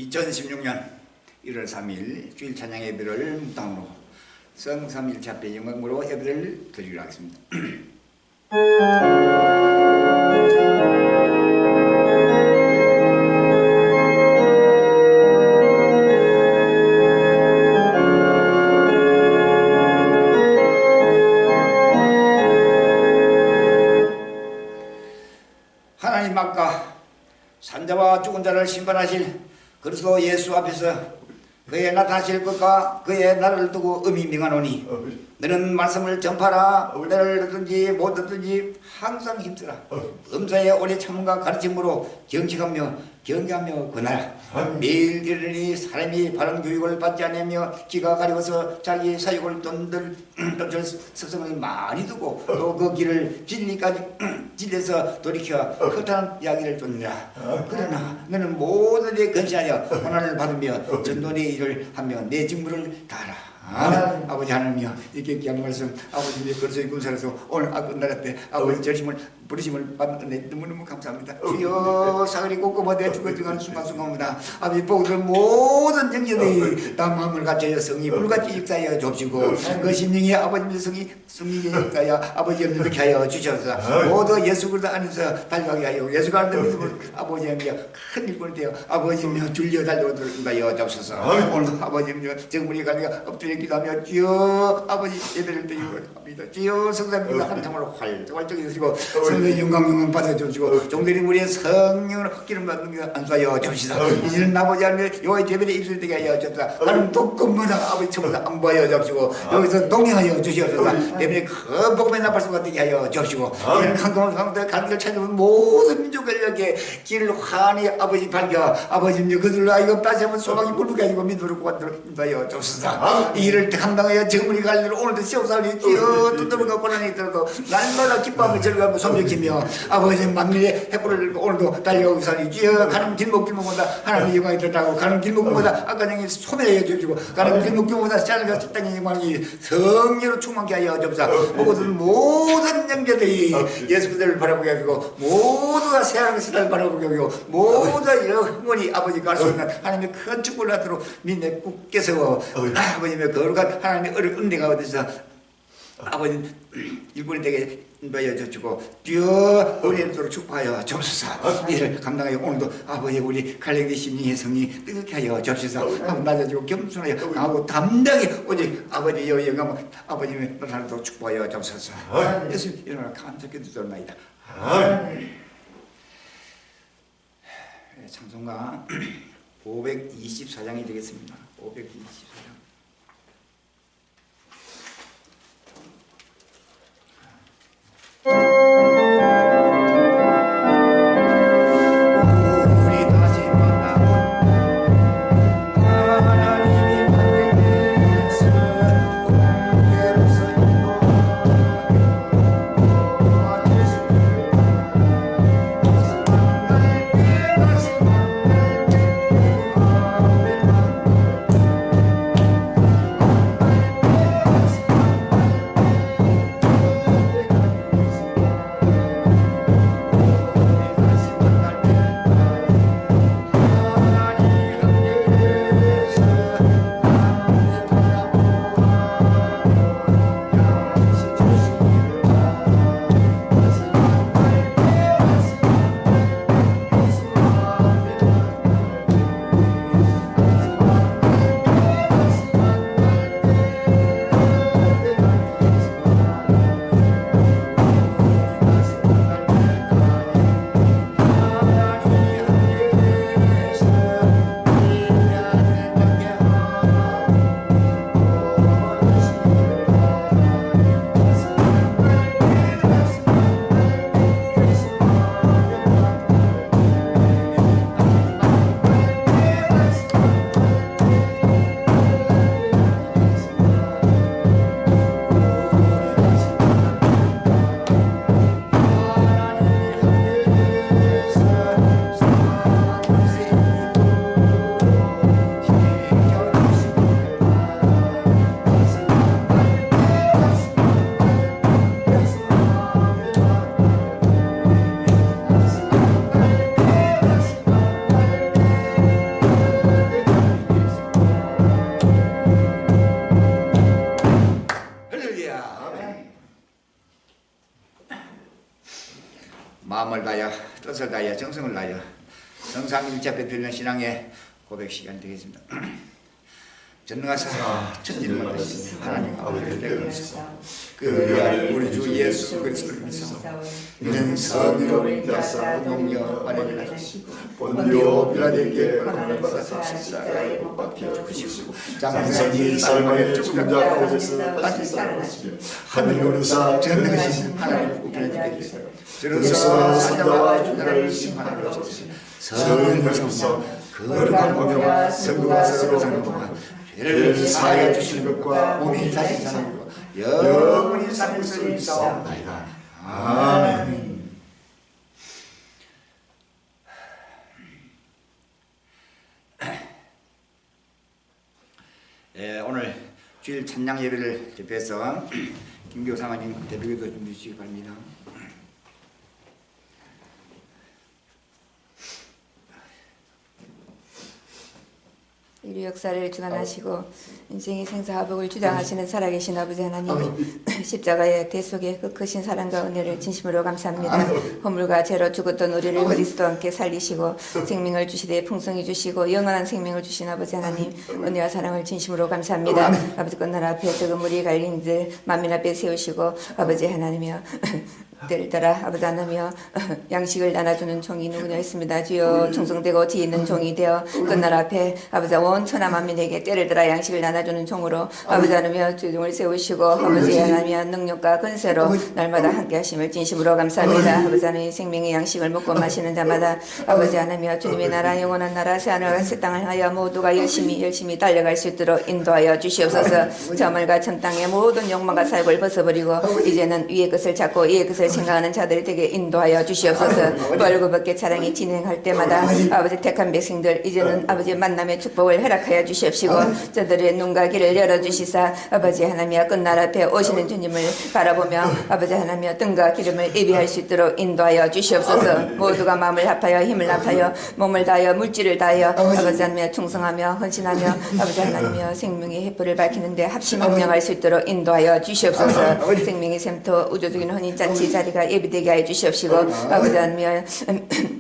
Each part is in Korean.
2016년 1월 3일 주일 찬양 예배를 묵상으로 성삼일체 앞에 영광으로 예배를 드리기로 하겠습니다. 하나님 아까 산자와 죽은 자를 심판하실 그리스도 예수 앞에서 그의 나타나실 것과 그의 나를 두고 음이 명하노니 너는 말씀을 전파하라. 너를 듣든지 못 듣든지 항상 힘쓰라. 음사의 오래 참음과 가르침으로 경직하며 경계하며 권하라. 매일 이르니 사람이 바른 교육을 받지 않으며 기가 가려워서 자기 사육을 던들 습성을 많이 두고 또 그 길을 진리까지 진리에서 돌이켜 허탄한 이야기를 쫓느라. 그러나 너는 모든 데 근시하여 고난을 받으며 전도의 일을 하며 내 직무를 다하라. 아버지 하나님이여, 이렇게 귀한 말씀 아버지의 거룩한 군사로서 오늘 끝날 때 아버지 절심을 부르심을 받는 은혜 너무너무 감사합니다. 주여 사거리 꼼꼼하되 죽어져가는 순간순간마다 아버지 복들 모든 정신이 다 마음을 갖춰여 성이 불같이 역사하여 줍시고 그 심령이 아버지의 성이 역사하여 아버지 이렇게 하여 주셔서 모두 예수 그리스도 안에서 달려가게 하여 예수 그리스도 믿음을 아버지여 큰 일꾼이 되어 아버지여 줄려 달려오게 잡소서. 오늘 아버지여 정물이 가리가 엎드려 기도하며 주여 아버지 예배를 드리고 합니다. 주여 성삼위가 한참으로 활짝이 되시고 성령의 영광 받아주시고 종들이 우리의 성령을 헛기름 받는 게 안수하여 주시다. 이제는 아버지 하나님 여호와의 예배를 입술되게 하여 주시다. 하나님 독금마다 아버지 전부 다 안보하여 주시고 여기서 동행하여 주시옵소서. 때문에 큰 복음의 나팔소가 되게 하여 주시고 이런 강동을 가운데 가는 길 찾아온 모든 민족에게 길을 환히 아버지 밝혀 아버지 그들로 하여금 다시 한번 소망이 불붙게 하시고 믿음으로 구하도록 인도하여 주시다. 이를 감당하여 정물이 갈 일을 오늘도 시험살이 뛰어 뜯어보고 고난이 들어도 날마다 기뻐하며 즐거워하며 손벽치며 아버지 만민의 해부를 오늘도 달려오고 살이 뛰어 가는 길목길목보다 하나님의 영광이 들어가고 가는 길목보다 아까 전에 소멸하여 주시고 가는 길목길목보다 자녀가 땅의 영광이 성령으로 충만케 하여 주옵소서. 모든 영계들이 예수 그대를 바라보게 하시고 모두가 새하늘의 시대를 바라보게 하고 모두가 영원히 아버지 갈 수 있는 하나님의 큰 축복을 받도록 믿음에 굳게 세워 아버님의 거룩한 하나님의 은혜가 어디서 아버지 일꾼이 되게 인도하여 주시고 주여 우리를 축복하여 주옵소서. 이를 감당하여 오늘도 아버지 우리 갈렙의 심령의 성이 뜨겁게 하여 주옵소서. 낮아지고 겸손하여 하고 담당히 오직 아버지 영광 아버님의 나라도 축복하여 주옵소서. 예수님 이름으로 감사께 드리옵나이다. 찬송가 524장이 되겠습니다. 524장. 마음을 다하여 뜻을 다하여 정성을 다하여 성삼일체 앞에 드리는 신앙의 고백 시간 되겠습니다. 전능하사 천지를 만드신 하나님 아버지를 대변하시사 그 아들 우리 주 예수 그리스도를 믿사오니 이는 선으로 인자사 동력 아래를 하시고 본디오 빌라도에게 고난을 받아서 십자가에 못 박혀 죽으시고 장사지 삶의 죽은 자 가운데서 다시 살아나시며 하늘 오르사 전능하신 하나님 우편에 계시고 저로서 산자와 중자를 심판하러 오시며 선을 베푸사 거룩한 공의와 성부가 서로 사는 동안 죄를 사하여 주시는 것과 몸이 다시 사는 것과 영원히 사는 것을 믿사옵나이다. 아멘. 오늘 주일 찬양 예배를 대표해서 김교 사모님 대표기도 준비해 주시기 바랍니다. 인류 역사를 주관하시고 인생의 생사화복을 주장하시는 살아계신 아버지 하나님, 십자가의 대속에 그 크신 사랑과 은혜를 진심으로 감사합니다. 허물과 죄로 죽었던 우리를 그리스도와 함께 살리시고 생명을 주시되 풍성히 주시고 영원한 생명을 주신 아버지 하나님, 은혜와 사랑을 진심으로 감사합니다. 아버지 끝나라 앞에 적은 무리 갈린 이들 만민 앞에 세우시고 아버지 하나님이여 때를 따라 아버지 하나님이여 양식을 나눠주는 종이 누구냐 했습니다. 주여 충성되고 지혜 있는 종이 되어 끝나라 앞에 아버지 온 천하 만민에게 때를 따라 양식을 나눠주는 종으로 아버지 하나님이여 주종을 세우시고 아버지 하나님이여 능력과 근세로 날마다 함께 하심을 진심으로 감사합니다. 아버지 하나님 생명의 양식을 먹고 마시는 자마다 아버지 하나님이여 주님의 나라 영원한 나라 새하늘과 새 땅을 하여 모두가 열심히 달려갈 수 있도록 인도하여 주시옵소서. 저물과 전 땅의 모든 욕망과 사욕을 벗어버리고 이제는 위의 것을 찾고 위의 것을 생각하는 자들이 되게 인도하여 주시옵소서. 벌거벗게 차량이 진행할 때마다 아버지 택한 백성들 이제는 아버지 만남의 축복을 허락하여 주시옵시고 저들의 눈과 귀를 열어주시사 아버지 하나님이여 끝날 앞에 오시는 주님을 바라보며 아버지 하나님이여 등과 기름을 예비할 수 있도록 인도하여 주시옵소서. 모두가 마음을 합하여 힘을 합하여 몸을 다하여 물질을 다하여 아버지 하나님이여 충성하며 헌신하며 아버지 하나님이여 생명의 햇불을 밝히는데 합심 운명할 수 있도록 인도하여 주시옵소서. 생명의 샘터 우주적인 혼인잔치 자리가 예비되게 하여 주시옵시고 아버지 하나님이여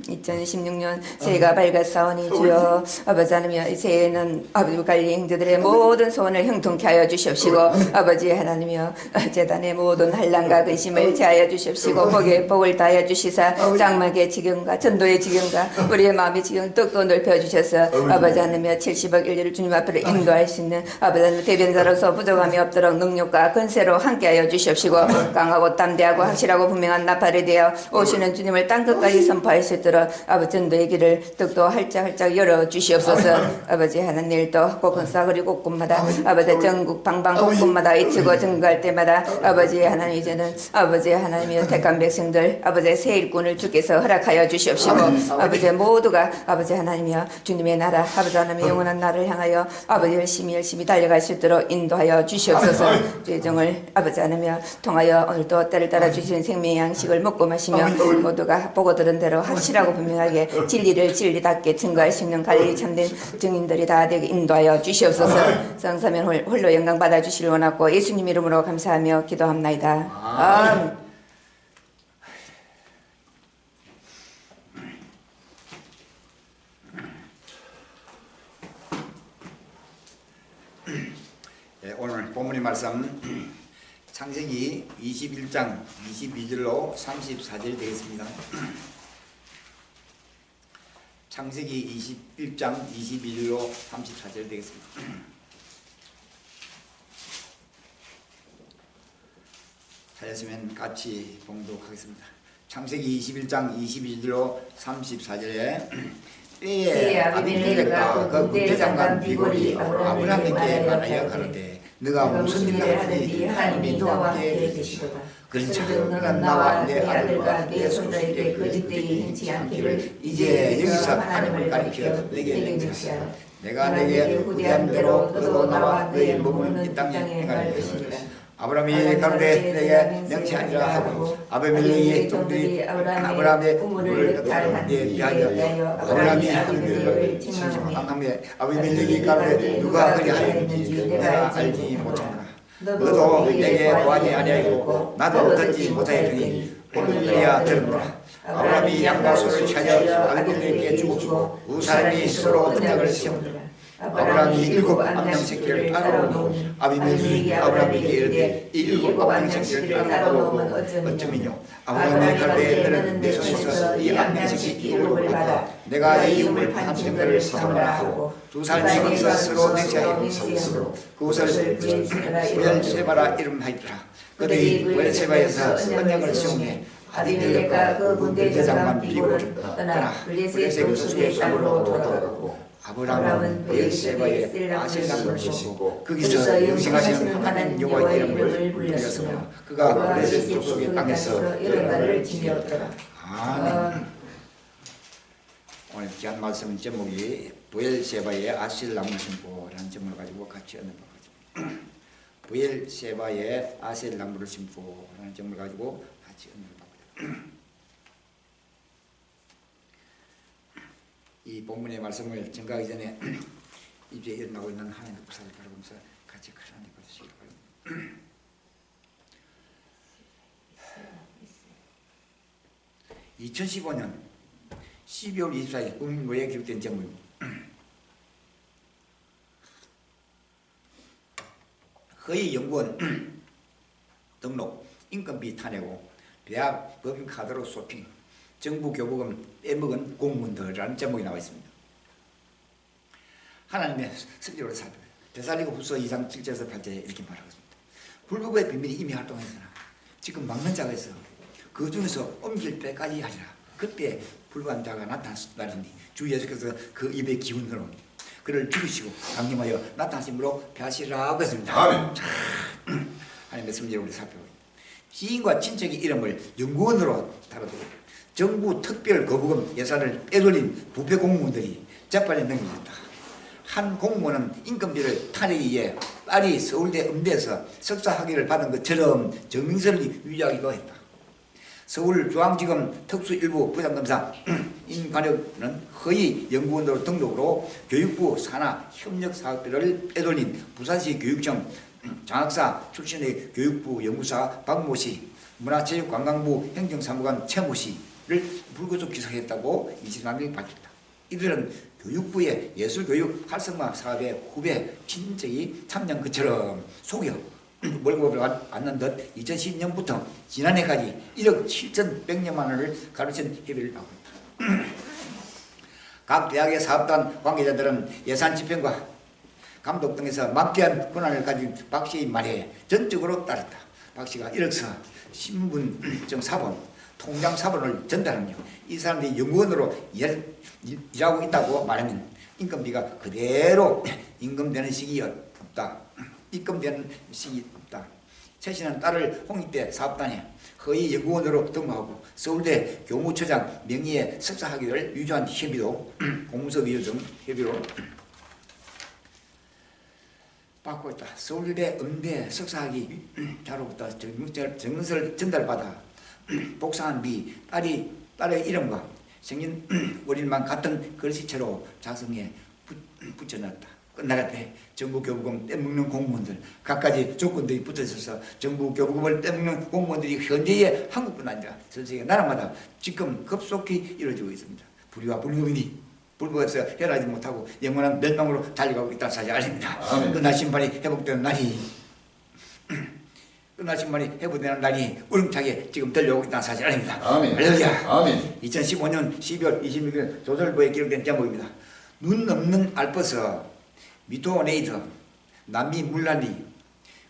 2016년 새해가 밝았사오니 주여 아버지 하나님이여 이 새해에는 아버지 관리 행제들의 모든 소원을 형통케 하여 주시옵시고 아버지 하나님이여 재단의 모든 한란과 근심을 제하여 주시옵시고 복의 복을 다하여 주시사 장막의 지경과 전도의 지경과 우리의 마음의 지경 떡도 넓혀주셔서 아버지 하나님이여 70억 인류를 주님 앞으로 인도할 수 있는 아버지 하나님 대변자로서 부족함이 없도록 능력과 근세로 함께하여 주시옵시고 강하고 담대하고 확실하고 분명한 나팔이 되어 오시는 주님을 땅끝까지 선포할 수 있도록 아버지 전도의 길을 떡도 활짝활짝 열어주시옵소서. 아버지 하나님 내일도 곳곳 싸그리 곳곳마다 아버지 전국 방방 곳곳마다 외치고 증거할 때마다 아버지 하나님 이제는 아버지 하나님이여 택한 백성들 아버지 새 일꾼을 주께서 허락하여 주시옵시고 아버지 모두가 아버지 하나님이여 주님의 나라 아버지 하나님의 영원한 나라를 향하여 아버지 열심히 달려갈 수 있도록 인도하여 주시옵소서. 죄정을 아버지 하나님이여 통하여 오늘도 때를 따라 주시는 생명의 양식을 먹고 마시며 모두가 보고 들은 대로 확실하고 분명하게 진리를 진리답게 증거할 수 있는 관리 참된 증인들이 다 되게 인도하여 주시옵소서. 성사면 홀로 영광 받아 주시길 원하고 예수님 이름으로 감사하며 기도합나이다. 아멘. 오늘 본문의 말씀 창세기 21장 22절로 34절 되겠습니다. 창세기 21장 22절로 34절 되겠습니다. 찾았으면 같이 봉독하겠습니다. 창세기 21장 22절로 34절에 때에 아비멜렉과 그 군대장관 비골이 아브라함에게 말하여 가로되 너가 무슨 일을 하는지 하나님이 너와 함께 계시도다. 그런즉 너가 나와 내 아들과 내 손자에게 거짓되이 행치 않기를 이제 여기서 하나님을 가리켜 내게 명시하라. 내가 내게 후대한 대로 너도 나와 너의 머무는 이 땅에 행할 것이니라. 아브라함이 가로되 내게 명시하니라 하고 아비멜렉의 종들이 아브라함의 우물을 닦아 대하여 아브라함이 아비멜렉을 칭망하며 아비멜렉이 가로되 누가 그리하였는지 내가 알지 못하노라. 너도 내게 구하지 아니하였고 나도 얻지 못하였으니 오늘이야 들으라. 아브라함이 양과 소를 찾아 아비멜렉에게 주고 두 사람이 서로 언약을 세우니라. 아브라함이 일곱 암양 새끼를 따라오니 아비멜렉이 아브라함에게 이르되 이 일곱 암양 새끼를 따라오면 어쩌면요 아브라함의 갈대에 너는 내 손에서 이 암양 새끼 일곱을 받아 내가 이 이음을 판정을 삼으라 하고 두 사람이 거기서 서로 맹세하여 그곳을 부엘세바라 이름하였더라. 그들이 부엘세바에서 언약을 세우매 아비멜렉과 그 군대 대장만 비고 떠나 블레셋 소수의 땅으로 돌아가고 아브라함은 부엘세바에 아셀람을 심고 거기서 영생하시는 하나님 여호와의 이름을 불렸으며 그가 블레셋 족속의 땅에서 여러 지녔더라. 아멘. 오늘 귀한 말씀 제목이 부엘세바에 아셀람을 심고라는 제목을 가지고 같이 언급하겠습니다. 부엘세바에 아셀나무를 심고라는 제목을 가지고 같이 언급합니다. 이 본문의 말씀을 전가하기 전에 이제 일어나고 있는 하나님의 역사를 바라보면서 같이 하나님 받으시기 바랍니다. 2015년 12월 24일 국민무예에 기록된 제목입니다. 허위 연구원 등록, 인건비 타내고 대학 법인카드로 쇼핑, 정부 교부금 빼먹은 공무원들이라는 제목이 나와 있습니다. 하나님의 성질로 살펴요. 데살리고 후서 2장 7절에서 8절에 이렇게 말하고 있습니다. 불법의 비밀이 이미 활동했으나 지금 막는 자가 있어 그 중에서 옮길 때까지 하리라. 그때 불법한 자가 나타나리니 주 예수께서 그 입의 기운으로 그를 죽이시고 강림하여 나타나심으로 폐하시라고 했습니다. 아멘. 하나님의 성질을 우리 살펴보고 지인과 친척의 이름을 연구원으로 다뤄두고 정부 특별 거부금 예산을 빼돌린 부패 공무원들이 재판에 넘겨졌다. 한 공무원은 인건비를 타내기 위해 딸이 서울대 음대에서 석사 학위를 받은 것처럼 증명서를 유지하기도 했다. 서울중앙지검 특수일부 부장검사 임관혁은 허위 연구원으로 등록으로 교육부 산하 협력사업비를 빼돌린 부산시 교육청 장학사 출신의 교육부 연구사 박모 씨, 문화체육관광부 행정사무관 최모 씨를 불구속 기소했다고 23일 밝혔다. 이들은 교육부의 예술교육 활성화 사업의 후배 친척이 참여한 것처럼 속여 월급을 받는 듯 2010년부터 지난해까지 1억 7,100여만 원을 가로챈 협의를 하고 있다. 각 대학의 사업단 관계자들은 예산 집행과 감독 등에서 막대한 권한을 가진 박 씨의 말에 전적으로 따랐다. 박 씨가 1억서 신분증 사본, 통장 사본을 전달하며 이 사람들이 연구원으로 일하고 있다고 말하면 인건비가 그대로 임금되는 시기 없다. 입금되는 시기 없다. 최 씨는 딸을 홍익대 사업단에 허위 연구원으로 등록하고 서울대 교무처장 명의의 석사 학위를 유지한 협의도 공무서 위조 등 협의로 받고 있다. 서울대 음대 석사 학위 자로부터 증명서를 전달받아 복사한 뒤 딸의 이름과 생년 월일만 같은 글씨체로 작성해 붙여놨다. 끝날 때 정부 교부금 떼먹는 공무원들 각가지 조건들이 붙어있어서 정부 교부금을 떼먹는 공무원들이 현재의 한국뿐 아니라 전 세계 나라마다 지금 급속히 이루어지고 있습니다. 불의와 불법이니 불법에서 해라지 못하고 영원한 멸망으로 달려가고 있다는 사실 아닙니다. 끝날 심판이 회복되는 날이 끝날 심판이 회복되는 날이 우렁차게 지금 들려오고 있다는 사실 아닙니다. 할렐루야. 아멘. 2015년 12월 26일 조선일보에 기록된 제목입니다. 눈 없는 알프스 미토네이터, 남미 물난리,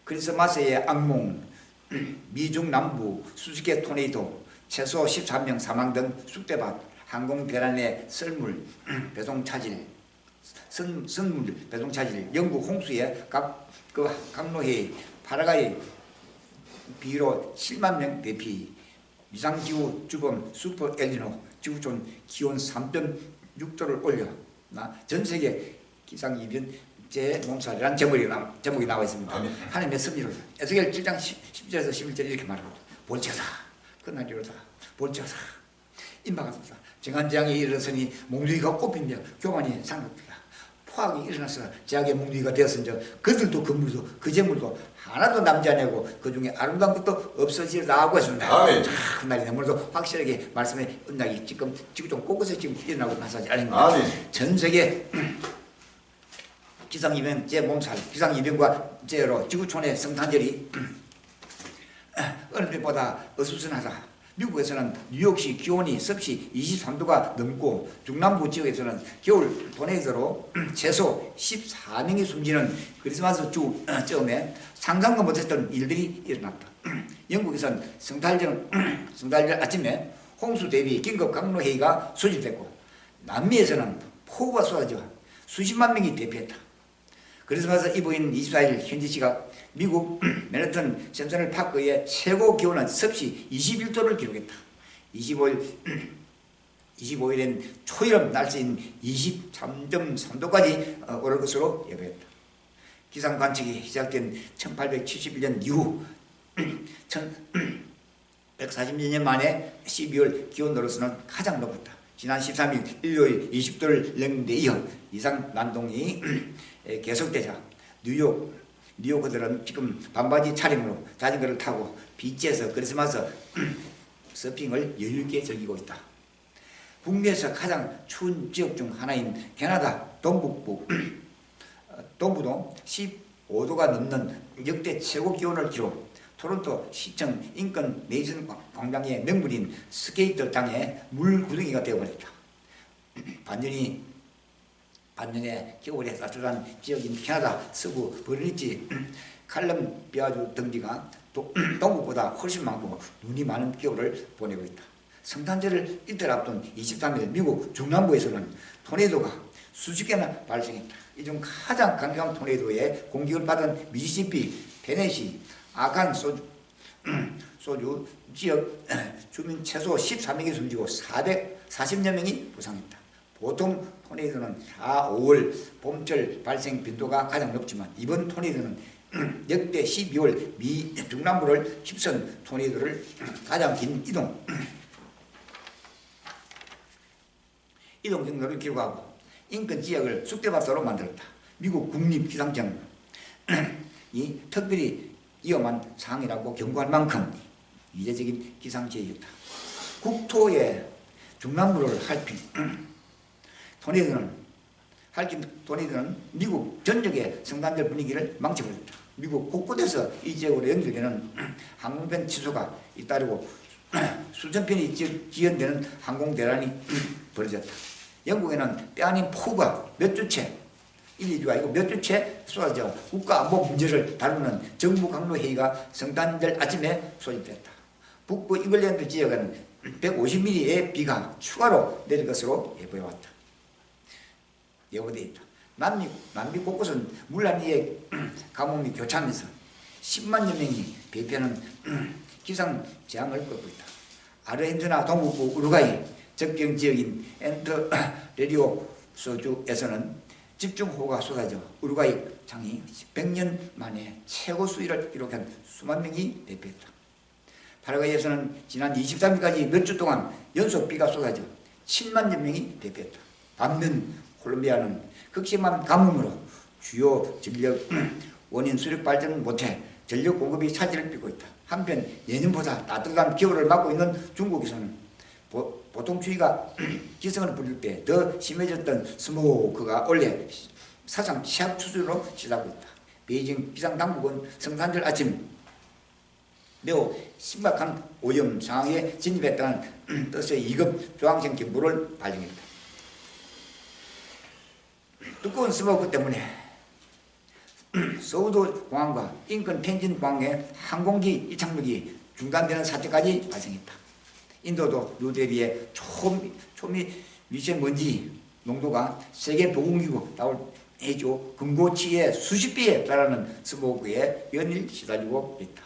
크리스마스의 악몽, 미중 남부 수직계 토네이도, 최소 13명 사망 등 쑥대밭, 항공 배란의 썰물, 배송 차질, 선물 배송 차질, 영국 홍수에 강로해 파라과이 비로 7만 명 대피, 위상지구 주범 슈퍼 엘니노, 지구촌 기온 3.6도를 올려 전 세계 기상이변 재농사라는 제목이 나와 있습니다. 아멘. 하나님의 섭리로 에스겔 7장 10절에서 11절에 이렇게 말합니다. 본체사 그날 이루다 본체사 임박하다 정한재앙이 일어서니 몽둥이가 꼽힌며 교만이 상급되다 포악이 일어나서 제약의 몽둥이가 되었은즉 그들도 그 물도 그 재물도 하나도 남지 않고 그 중에 아름다운 것도 없어지라고 했습니다. 아멘. 그날이 너무도 확실하게 말씀의 은락이 지금 지구촌 곳곳에 지금 일어나고 나서지 아닙니까? 아멘. 전 세계 기상이변 몸살, 기상이변과 제로 지구촌의 성탄절이 어느 때보다 어수선하다. 미국에서는 뉴욕시 기온이 섭씨 23도가 넘고 중남부 지역에서는 겨울 토네이도로 최소 14명이 숨지는 크리스마스 주 쯤에 상상도 못했던 일들이 일어났다. 영국에서는 성탄절 아침에 홍수 대비 긴급 강로회의가 소집됐고 남미에서는 폭우가 쏟아져 수십만 명이 대피했다. 크리스마스 이브인 24일 현지 시각 미국 맨해튼 센트럴 파크의 최고 기온은 섭씨 21도를 기록했다. 25일엔 초여름 날씨인 23.3도까지 오를 것으로 예보했다. 기상 관측이 시작된 1871년 이후 1140여 년 만에 12월 기온으로서는 가장 높았다. 지난 13일 일요일 20도를 넘는 데 이어 이상 난동이 계속되자 뉴요커들은 지금 반바지 차림으로 자전거를 타고 비치에서 크리스마스 서핑을 여유있게 즐기고 있다. 북미에서 가장 추운 지역 중 하나인 캐나다 동부도 15도가 넘는 역대 최고 기온을 기록. 토론토 시청 인근 메이슨 광장의 명물인 스케이트장에 물구덩이가 되어버렸다. 반년에 겨울에 따뜻한 지역인 캐나다 서부 버리니지 칼럼비아주 등지가 동부보다 훨씬 많고 눈이 많은 겨울을 보내고 있다. 성탄절을 이틀 앞둔 23일 미국 중남부에서는 토네이도가 수십 개나 발생했다. 이 중 가장 강력한 토네이도의 공격을 받은 미시시피, 테네시, 아칸 소주 지역 주민 최소 13명이 숨지고 440여 명이 부상했다. 보통 토네이도는 4, 5월 봄철 발생 빈도가 가장 높지만 이번 토네이도는 역대 12월 미 중남부를 휩쓴 토네이도를 가장 긴 이동 경로를 기록하고 인근 지역을 쑥대밭으로 만들었다. 미국 국립기상청이 특별히 위험한 상황이라고 경고할 만큼 이례적인 기상지역이었다. 국토의 중남부를 핥힌 토네이도는 미국 전역의 성탄절 분위기를 망쳐버렸다. 미국 곳곳에서 이 지역으로 연결되는 항공편 취소가 잇따르고 수천 편이 지연되는 항공대란이 벌어졌다. 영국에는 때 아닌 폭우가 몇 주째 1, 2주가 아니고 몇 주째 쏟아져 국가안보 문제를 다루는 정부 강로회의가 성탄절 아침에 소집됐다. 북부 잉글랜드 지역은 150mm의 비가 추가로 내릴 것으로 예보되어 있다. 남미 곳곳은 물난 이의 가뭄이 교차하면서 10만여 명이 배피하는 기상재앙을 겪고 있다. 아르헨티나 동북부 우루과이 접경 지역인 엔트레리오소주에서는 집중호우가 쏟아져 우루과이 장이 100년 만에 최고 수위를 기록한 수만 명이 대피했다. 파라과이에서는 지난 23일까지 몇 주 동안 연속 비가 쏟아져 7만여 명이 대피했다. 반면 콜롬비아는 극심한 가뭄으로 주요 전력 원인 수력 발전을 못해 전력 공급이 차질을 빚고 있다. 한편 예년보다 따뜻한 겨울을 맞고 있는 중국에서는 보통 추위가 기승을 부릴 때 더 심해졌던 스모크가 원래 사상 최악 수준으로 치닫고 있다. 베이징 기상당국은 성탄절 아침 매우 심각한 오염 상황에 진입했다는 뜻의 2급 조항성 경보를 발령했다. 두꺼운 스모크 때문에 서우도 공항과 인근 텐진 공항의 항공기 이착륙이 중단되는 사태까지 발생했다. 인도도 뉴델리의 초미 미세먼지 농도가 세계보건기구 WHO 금고치의 수십 배에 달하는 스모그에 연일 시달리고 있다.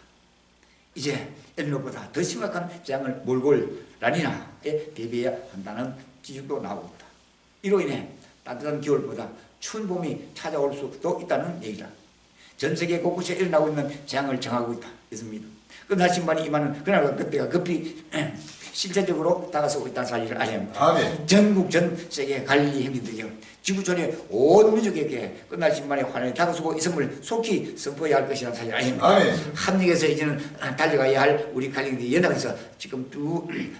이제 엘니노보다 더 심각한 재앙을 몰고 올 라니나에 대비해야 한다는 지적도 나오고 있다. 이로 인해 따뜻한 겨울보다 추운 봄이 찾아올 수도 있다는 얘기다. 전 세계 곳곳에 일어나고 있는 재앙을 정하고 있다. 있습니다. 그 날씨만이 임하는 그날과 그때가 급히 실제적으로 다가서고 있다는 사실을 알아야 합니다. 아멘. 전국 전 세계 갈릴리 형제들이여 지구촌의 온 민족에게 끝날 신만의 환원에 다가서고 있음을 속히 선포해야 할 것이라는 사실을 알아야 합니다. 아멘. 한국에서 이제는 달려가야 할 우리 갈릴리 연합에서 지금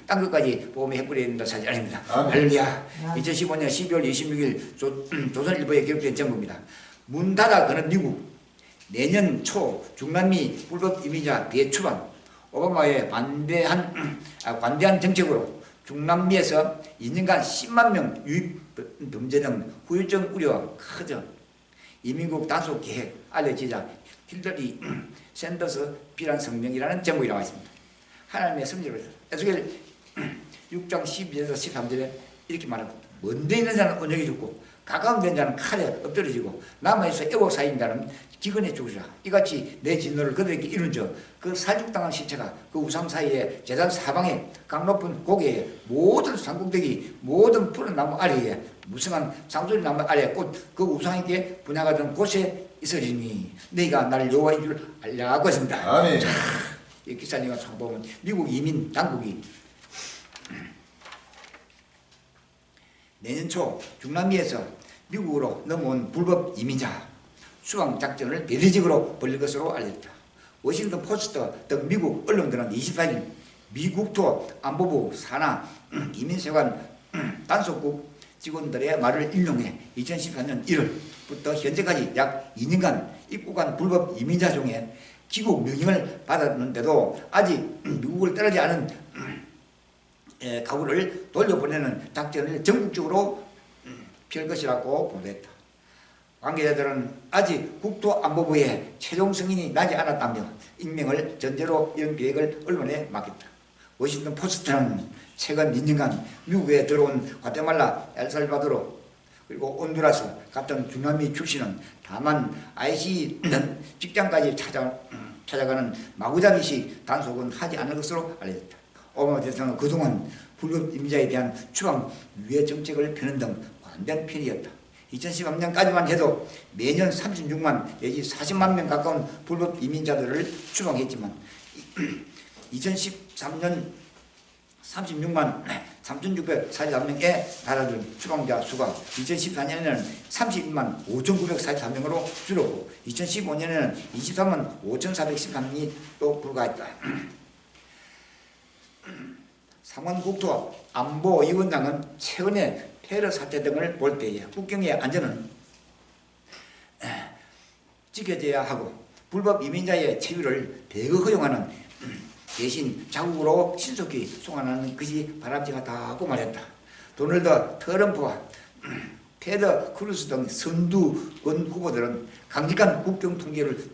딴 것까지 보험에 해버려야 된다는 사실을 알아야 합니다. 아멘. 할렐루야. 2015년 12월 26일 조선일보에 기록된 정보입니다. 문 닫아 그는 미국 내년 초 중남미 불법 이민자 대추방 오바마의 관대한 정책으로 중남미에서 2년간 10만 명 유입 범죄 등 후유증 우려가 크죠. 이민국 단속 계획 알려지자 힐러리 샌더스 비란 성명이라는 제목이 나와 있습니다. 하나님의 섭리를 에스겔 6장 12절에서 13절에 이렇게 말합니다. 먼데 있는 자는 언약이 죽고 가까운 된 자는 칼에 엎드러지고 남아있어 애국 사인 자는 기근에 죽으리라. 이같이 내 진노를 그들에게 이룬저 그 살죽당한 시체가 그 우상 사이에 제단 사방에 강 높은 고개에 모든 산꼭대기 모든 푸른 나무 아래에 무성한 상소리 나무 아래 꽃 그 우상에게 분양하던 곳에 있으리니 너희가 나를 여호와인 줄 알라고 했습니다. 아멘. 자, 이 기사님과 보면 미국 이민 당국이 내년 초 중남미에서 미국으로 넘어온 불법 이민자 수강 작전을 대대적으로 벌릴 것으로 알렸다. 워싱턴 포스트 등 미국 언론들은 24일 미국토 안보부 산하 이민세관 단속국 직원들의 말을 인용해 2014년 1월부터 현재까지 약 2년간 입국한 불법 이민자 중에 귀국 명령을 받았는데도 아직 미국을 떠나지 않은 가구를 돌려보내는 작전을 전국적으로 펼 것이라고 보도했다. 관계자들은 아직 국토안보부의 최종 승인이 나지 않았다며 익명을 전제로 이런 계획을 언론에 맡겼다. 워싱턴 포스트는 최근 2년간 미국에 들어온 과테말라, 엘살바도르 그리고 온두라스 같은 중남미 출신은 다만 IC는 직장까지 찾아가는 마구잡이식 단속은 하지 않을 것으로 알려졌다. 오바마 대통령은 그동안 불법 이민자에 대한 추방 유예 정책을 펴는 등 관대한 편이었다. 2013년까지만 해도 매년 36만 내지 40만 명 가까운 불법 이민자들을 추방했지만 2013년 36만 3,643명에 달하던 추방자 수가 2014년에는 31만 5,943명으로 줄었고 2015년에는 23만 5,413명이 또 불과했다. 상원국토안보위원장은 최근에 테러 사태 등을 볼 때에 국경의 안전은 지켜져야 하고 불법 이민자의 체류를 대거 허용하는 대신 자국으로 신속히 송환하는 것이 바람직하다고 말했다. 도널드 트럼프와 테드 크루스 등 선두권 후보들은 강력한 국경 통제를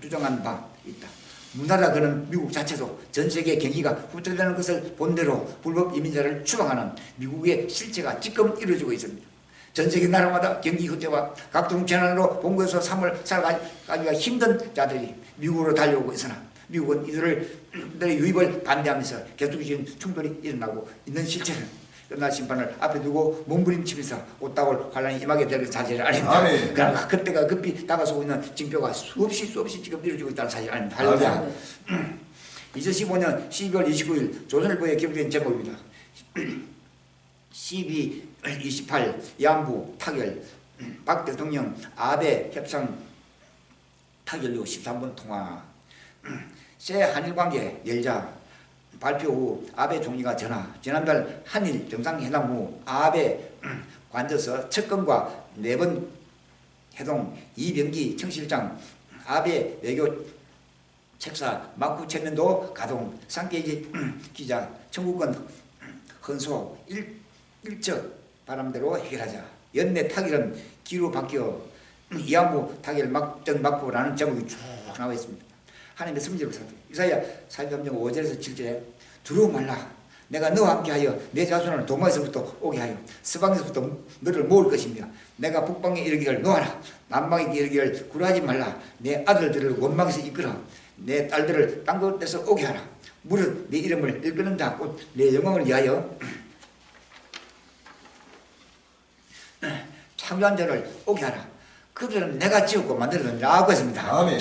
주장한 바 있다. 문화라 그는 미국 자체도 전 세계 경기가 후퇴되는 것을 본대로 불법 이민자를 추방하는 미국의 실체가 지금 이루어지고 있습니다. 전 세계 나라마다 경기 후퇴와 각종 재난으로 본국에서 삶을 살아가기가 힘든 자들이 미국으로 달려오고 있으나 미국은 이들의 유입을 반대하면서 계속적인 충돌이 일어나고 있는 실체를 끝날 심판을 앞에 두고 몸부림치면서 옷다울 환란이 임하게 될 사실을 아닙니다. 그러나 그때가 급히 다가서고 있는 징표가 수없이 지금 이루어지고 있다는 사실을 아닙니다. 할렐루야. 2015년 12월 29일 조선일보에 기록된 제목입니다. 12.28 양부 타결 박 대통령 아베 협상 타결 후 13분 통화 새 한일관계 열자 발표 후 아베 총리가 지난달 한일 정상회담 후 아베 관저서 첫 건과 4번 회동 이병기 청실장 아베 외교 책사 마쿠 체면도 가동 상계지 기자 청구권 헌소 일적 바람대로 해결하자. 연내 타결은 기로 바뀌어 이한부 타결 막전 막부라는 제목이 쭉 나와 있습니다. 하나님의 성질을 살펴 이사야 43장 5절에서 7절에 두려워 말라. 내가 너와 함께하여 내 자손을 도마에서부터 오게 하여 서방에서부터 너를 모을 것이며 내가 북방에 이르기를 놓아라. 남방에 이르기를 굴하지 말라. 내 아들들을 원망에서 이끌어 내 딸들을 땅 끝에서 오게 하라. 무릇 내 이름을 일컫는 자 곧 내 영광을 위하여 창조한 자를 오게 하라. 그들은 내가 지었고 만들었느라고 했습니다. 아멘.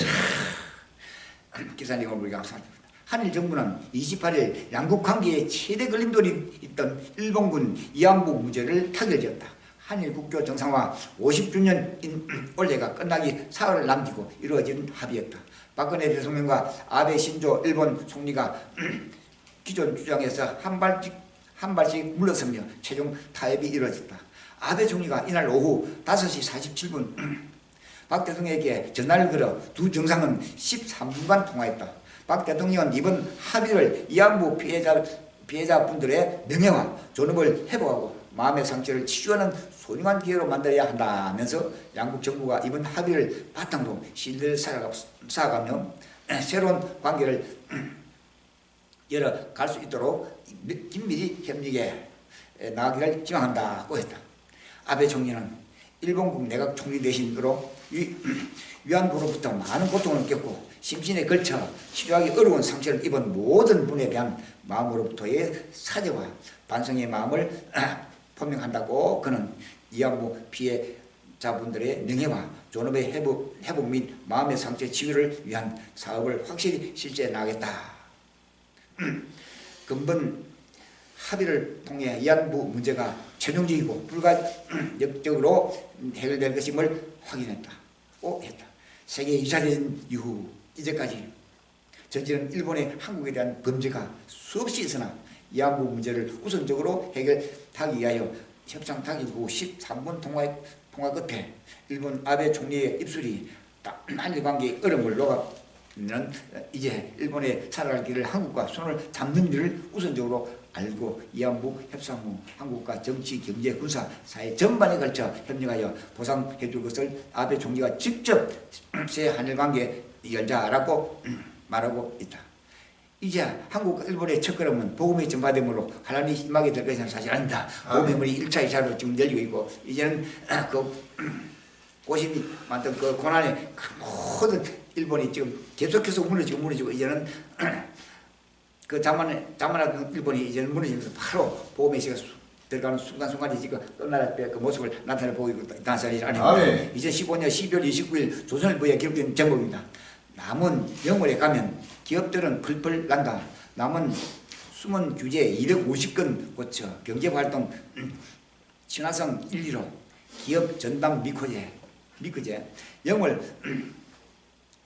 기사님을 우리가 감사합니다. 한일 정부는 28일 양국 관계에 최대 걸림돌이 있던 일본군 위안부 문제를 타결지었다. 한일 국교 정상화 50주년인 올해가 끝나기 사흘을 남기고 이루어진 합의였다. 박근혜 대통령과 아베 신조 일본 총리가 기존 주장에서 한 발씩 물러서며 최종 타협이 이루어졌다. 아베 총리가 이날 오후 5시 47분 박 대통령에게 전화를 걸어 두 정상은 13분간 통화했다. 박 대통령은 이번 합의를 위안부 피해자분들의 명예와 존엄을 회복하고 마음의 상처를 치유하는 소중한 기회로 만들어야 한다면서 양국 정부가 이번 합의를 바탕으로 신뢰를 쌓아가며 새로운 관계를 열어갈 수 있도록 긴밀히 협력에 나아가기를 지망한다고 했다. 아베 총리는 일본국 내각 총리 대신으로 위안부로부터 많은 고통을 겪고 심신에 걸쳐 치료하기 어려운 상처를 입은 모든 분에 대한 마음으로부터의 사죄와 반성의 마음을 표명한다고 그는 위안부 피해자분들의 명예와 존엄의 회복 및 마음의 상처 치유를 위한 사업을 확실히 실제해 나가겠다. 근본 합의를 통해 위안부 문제가 최종적이고 불가역적으로 해결될 것임을 확인했다고 했다. 세계 2차 대전 이후 이제까지 저지른 일본의 한국에 대한 범죄가 수없이 있으나 위안부 문제를 우선적으로 해결하기 위하여 협상 타결 후 13분 통화 끝에 일본 아베 총리의 입술이 한일 관계의 얼음을 녹아는 이제 일본에 살아갈 길을 한국과 손을 잡는 일을 우선적으로 알고 위안부 협상 후 한국과 정치, 경제, 군사, 사회 전반에 걸쳐 협력하여 보상해 줄 것을 아베 총리가 직접 새 한일 관계 열자라고 말하고 있다. 이제 한국과 일본의 첫걸음은 복음이 전파됨으로 환란이 심하게 될 것은 사실 아닙니다. 복음의 문이 1차, 2차로 지금 열리고 있고 이제는 그 고심이 많던 그 고난의 그 모든 일본이 지금 계속해서 무너지고 이제는 그 자만한 일본이 이제는 무너지면서 바로 복음의 시가 들어가는 순간순간이 지금 끝날 때 그 모습을 나타내 보이고 있다는 사실이 아닙니다. 2015년 12월 29일 조선일보에 기록된 제목입니다. 남은 영월에 가면 기업들은 풀풀 난다. 남은 숨은 규제 250건 고쳐 경제활동 친화성 1, 2로 기업 전담 미크제 영월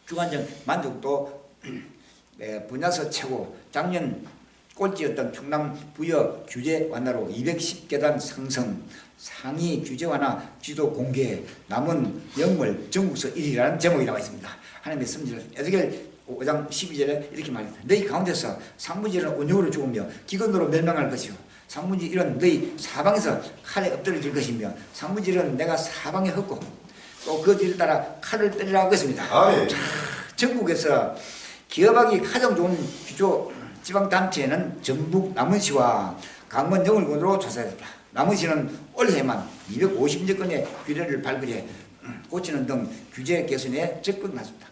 주관적 만족도 분야서 최고. 작년 꼴찌였던 충남 부여 규제 완화로 210계단 상승. 상위 규제 완화 지도 공개. 남은 영월 전국서 1위라는 제목이 나와 있습니다. 하나님의 성질을 에스겔 5장 12절에 이렇게 말합니다. 너희 가운데서 상무지는 온유로 죽으며 기근으로 멸망할 것이요 상무지일은 너희 사방에서 칼에 엎드려질 것이며 상무지일은 내가 사방에 헛고 또 그 뒤를 따라 칼을 때리라 하겠습니다. 전국에서 기업하기 가장 좋은 기조 지방단체는 전북 남원시와 강원 영월군으로 조사됐다. 남원시는 올해만 250여 건의 규례를 발굴해 고치는 등 규제 개선에 적극 나섰다.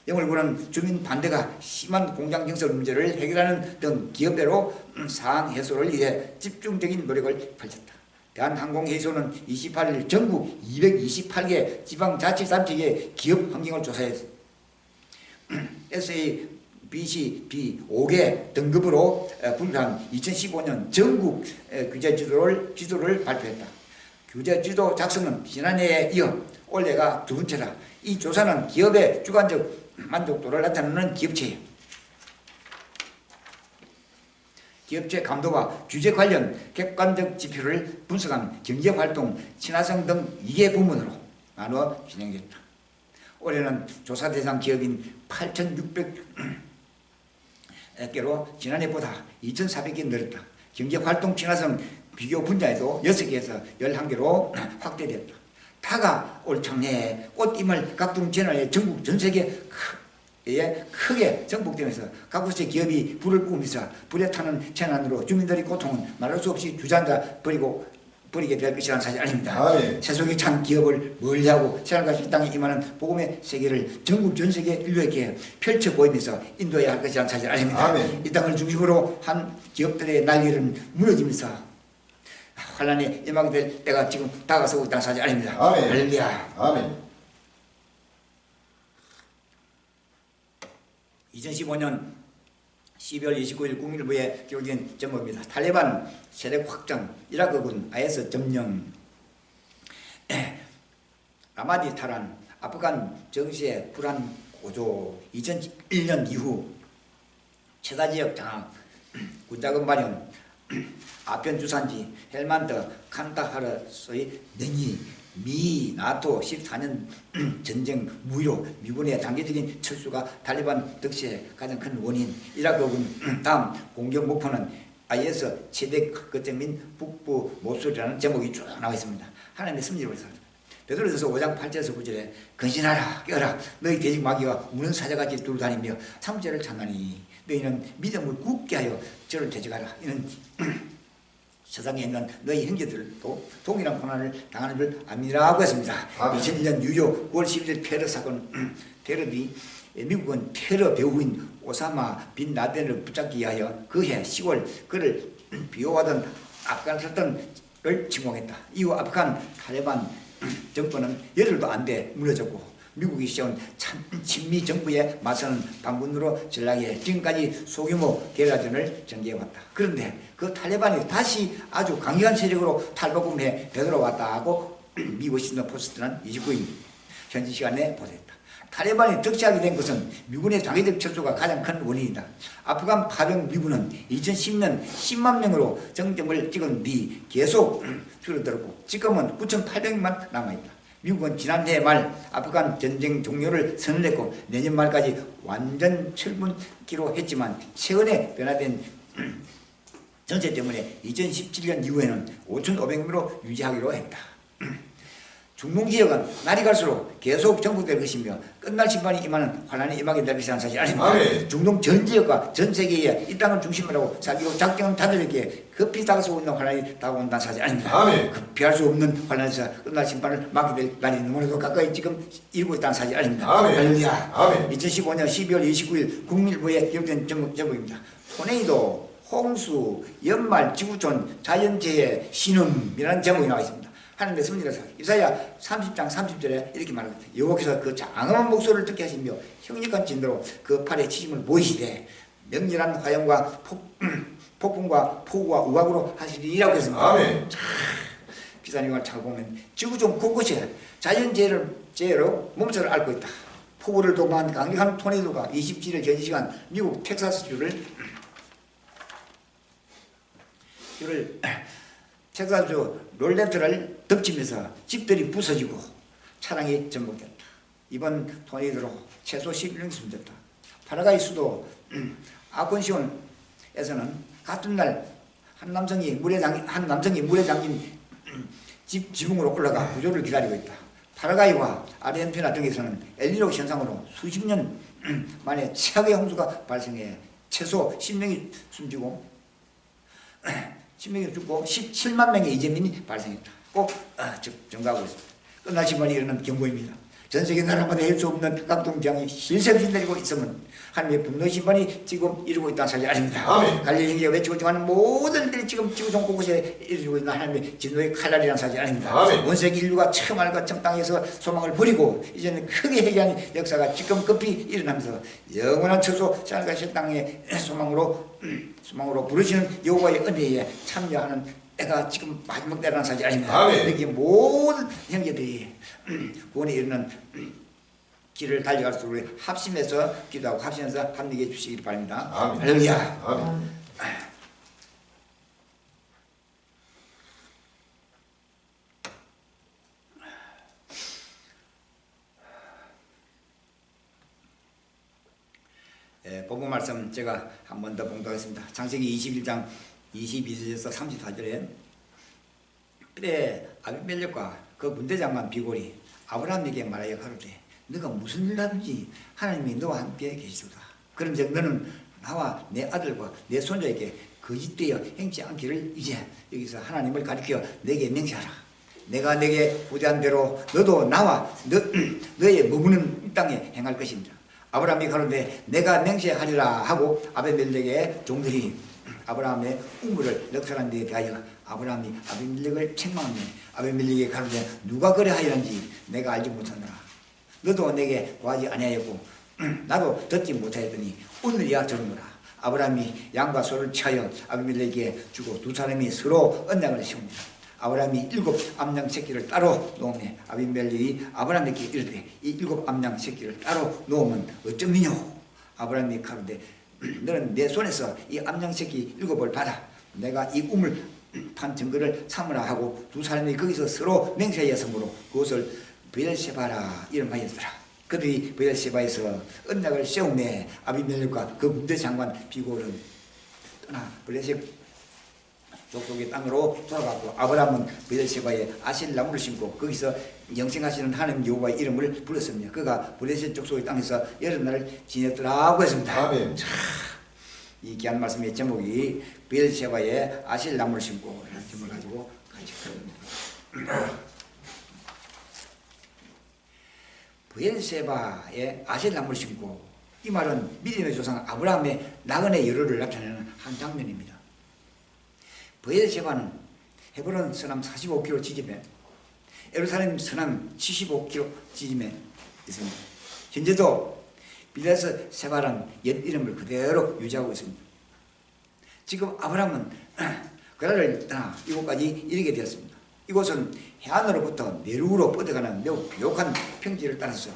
영월군은 주민 반대가 심한 공장 증설 문제를 해결하는 등 기업대로 사안 해소를 위해 집중적인 노력을 펼쳤다. 대한항공회의소는 28일 전국 228개 지방자치단체의 기업 환경을 조사했습니다. SABCB 5개 등급으로 분류한 2015년 전국 규제 지도를 발표했다. 규제 지도 작성은 지난해에 이어 올해가 두 번째라. 이 조사는 기업의 주관적 만족도를 나타내는 기업체 감도와 규제 관련 객관적 지표를 분석한 경제활동, 친화성 등 2개 부문으로 나누어 진행됐다. 올해는 조사 대상 기업인 8,600개로 지난해보다 2,400개 늘었다. 경제활동 친화성 비교 분야에도 6개에서 11개로 확대됐다. 다가 올 장래에 꽃임을 각종 채널에 전국 전세계에 크게 전복되면서 각 곳의 기업이 불을 뿜으면서 불에 타는 재난으로 주민들의 고통은 말할 수 없이 주저앉아 버리게 될 것이라는 사실 아닙니다. 세속에 찬 기업을 멀리하고 생활과 땅에 임하는 복음의 세계를 전국 전 세계 인류에게 펼쳐 보이면서 인도해야 할 것이라는 사실 아닙니다. 이 땅을 중심으로 한 기업들의 날개는 무너지면서 환란이 임하게 될 때가 지금 다가서고 있다는 사실 아닙니다. 할렐루야. 2015년 12월 29일 국민일보에 기록된 제목입니다. 탈레반 세력 확장, 이라크군 IS 점령, 라마디 탈환, 아프간 정시의 불안 고조, 2001년 이후 최다지역 장악, 군자금 마련, 아편 주산지, 헬만드, 칸다하르의 냉이, 미, 나토 14년 전쟁 무효, 미군의 단계적인 철수가 탈레반 득실의 가장 큰 원인, 이라크군 다음 공격 목표는 IS 최대 거점인 북부 모술이라는 제목이 쭉 나와 있습니다. 하나님의 섭리를 위해서 베드로전서 5장 8절에서 9절에 근신하라 깨어라 너희 돼지 마귀가 우는 사자같이 돌아다니며 삼재를 찾나니 너희는 믿음을 굳게 하여 저를 대적하라. 이는 세상에 있는 너희 형제들도 동일한 고난을 당하는 줄 압니다라고 했습니다. 2001년 뉴욕 9월 11일 테러 사건, 테러 뒤 미국은 테러 배후인 오사마 빈 라덴을 붙잡기 위하여 그해 10월 그를 비호하던 아프가니스탄을 침공했다. 이후 아프간 탈레반 정권은 열흘도 안 돼 무너졌고 미국이 세운 친미 정부에 맞서는 반군으로 전락해 지금까지 소규모 게릴라전을 전개해왔다. 그런데 그 탈레반이 다시 아주 강력한 세력으로 탈바꿈해 되돌아왔다고 미국 신문 포스트는 29일 현지 시간에 보도했다. 탈레반이 득세하게 된 것은 미군의 장기적 철수가 가장 큰 원인이다. 아프간 파병 미군은 2010년 10만 명으로 정점을 찍은 뒤 계속 줄어들었고 지금은 9,800만 남아있다. 미국은 지난해 말 아프간 전쟁 종료를 선언했고 내년 말까지 완전 철분기로 했지만 최근에 변화된 전세 때문에 2017년 이후에는 5,500명으로 유지하기로 했다. 중동지역은 날이 갈수록 계속 전국될 것이며 끝날 심판이 임하는 환란이 임하게 될 것이라는 사실 아닙니다. 중동 전 지역과 전 세계에 이 땅을 중심으로 하고 살기로 작정한 자들에게 급히 다가서고 있는 환란이 다가온다는 사실 아닙니다. 피할 수 없는 환란에서 끝날 심판을 막게 될 날이 너무나도 가까이 지금 이루고 있다는 사실 아닙니다. 할렐루야. 2015년 12월 29일 국민일보에 기록된 제목입니다. 토네이도, 홍수, 연말, 지구촌, 자연재해, 신음이라는 제목이 나와 있습니다. 하나님의 섭리라서 이사야 30장 30절에 이렇게 말합니다. 여호와께서 그 장엄한 목소리를 듣게 하시며 형력한 진도로 그 팔에 치심을 보이시되 명렬한 화염과 폭풍과 폭우와 우박으로 하시리라고 했습니다. 기사님을 잘 보면 지구촌 곳곳에 자연재해로 몸살을 앓고 있다. 폭우를 동반한 강력한 토네이도가 27일 현지시간 미국 텍사스주를 텍사스주 롤렌트를 덮치면서 집들이 부서지고 차량이 전복됐다. 이번 토네이도로 최소 11명이 숨졌다. 파라과이 수도 아콘시온에서는 같은 날 한 남성이 물에 잠긴 지붕으로 올라가 구조를 기다리고 있다. 파라과이와 아르헨티나 등에서는 엘니뇨 현상으로 수십 년 만에 최악의 홍수가 발생해 최소 10명이 숨지고 10명이 죽고 17만 명의 이재민이 발생했다. 꼭 증가하고 있습니다. 끝날 시간이 이르는 경고입니다. 전 세계 나라마다 할 수 없는 각동장이 실세없이 내리고 있으면 하나님의 분노 심판이 지금 이루고 있다는 사실이 아닙니다. 갈릴리 형제가 외치고 중하는 모든 일들이 지금 지구촌 곳곳에 이루고 있는 하나님의 진노의 칼날이라는 사실이 아닙니다. 원세기 인류가 처음 하늘과 청 땅에서 소망을 버리고 이제는 크게 회개하는 역사가 지금 급히 일어나면서 영원한 처소 하늘과 새 땅의 소망으로 부르시는 여호와의 은혜에 참여하는 내가 지금 마지막 때라는 사실이 아닙니다. 여기 모든 형제들이 구원에 이르는 길을 달려갈 수 있도록 합심해서 기도하고 합심해서 합력해 주시기 바랍니다. 할렐루야. 본문 말씀 제가 한 번 더 봉독하겠습니다. 창세기 21장 22절에서 34절에 그래 아비멜렉과 그 군대장관 비골이 아브라함에게 말하여 가로되 너가 무슨 일 하든지 하나님이 너와 함께 계시도다. 그런즉 너는 나와 내 아들과 내 손자에게 거짓되어 행치 않기를 이제 여기서 하나님을 가리켜 내게 맹세하라. 내가 내게 부대한 대로 너도 나와 너의 머무는 이 땅에 행할 것입니다. 아브라함이 가로되 내가 맹세하리라 하고 아비멜렉의 종들이 아브라함의 우물을 넉살한 데에 대하여 아브라함이 아비멜렉을 책망하며 아비멜렉이 가로되 누가 그래 하였는지 내가 알지 못하노라. 너도 내게 구하지 아니하였고 나도 듣지 못하였더니 오늘이야 들으노라. 아브라함이 양과 소를 취하여 아비멜렉에게 주고 두 사람이 서로 언약을 세웁니다. 아브라함이 7 암양 새끼를 따로 놓으며 아비멜렉이 아브라함에게 이르되 이 7 암양 새끼를 따로 놓으면 어쩌느뇨. 아브라함이 가로되 너는 내 손에서 이 암양 새끼 7을 받아 내가 이 우물 판 증거를 삼으라 하고 두 사람이 거기서 서로 맹세하였으므로 그것을 브엘세바라 이름하였더라. 그들이 브엘세바에서 언약을 세우매 아비멜렉과 그 군대 장관 비골은 떠나 브엘세 족속의 땅으로 돌아갔고 아브라함은 브엘세바에 아실 나무를 심고 거기서 영생하시는 하나님 여호와의 이름을 불렀습니다. 그가 브엘세 족속의 땅에서 여러 날을 지냈더라고 했습니다. 아멘. 이 귀한 말씀의 제목이 브엘세바에 아실 나무를 심고 라는 제목을 가지고 같이 합니다. 브엘세바에 아실 나무를 심고 이 말은 믿음의 조상 아브라함의 나그네 열흘을 나타내는 한 장면입니다. 브엘세바는 헤브론 서남 45km 지점에 예루살렘 서남 75km 지점에 있습니다. 현재도 브엘세바라는 옛 이름을 그대로 유지하고 있습니다. 지금 아브라함은 그라를 떠나 이곳까지 이르게 되었습니다. 이곳은 해안으로부터 내륙으로 뻗어가는 매우 비옥한 평지를 따라서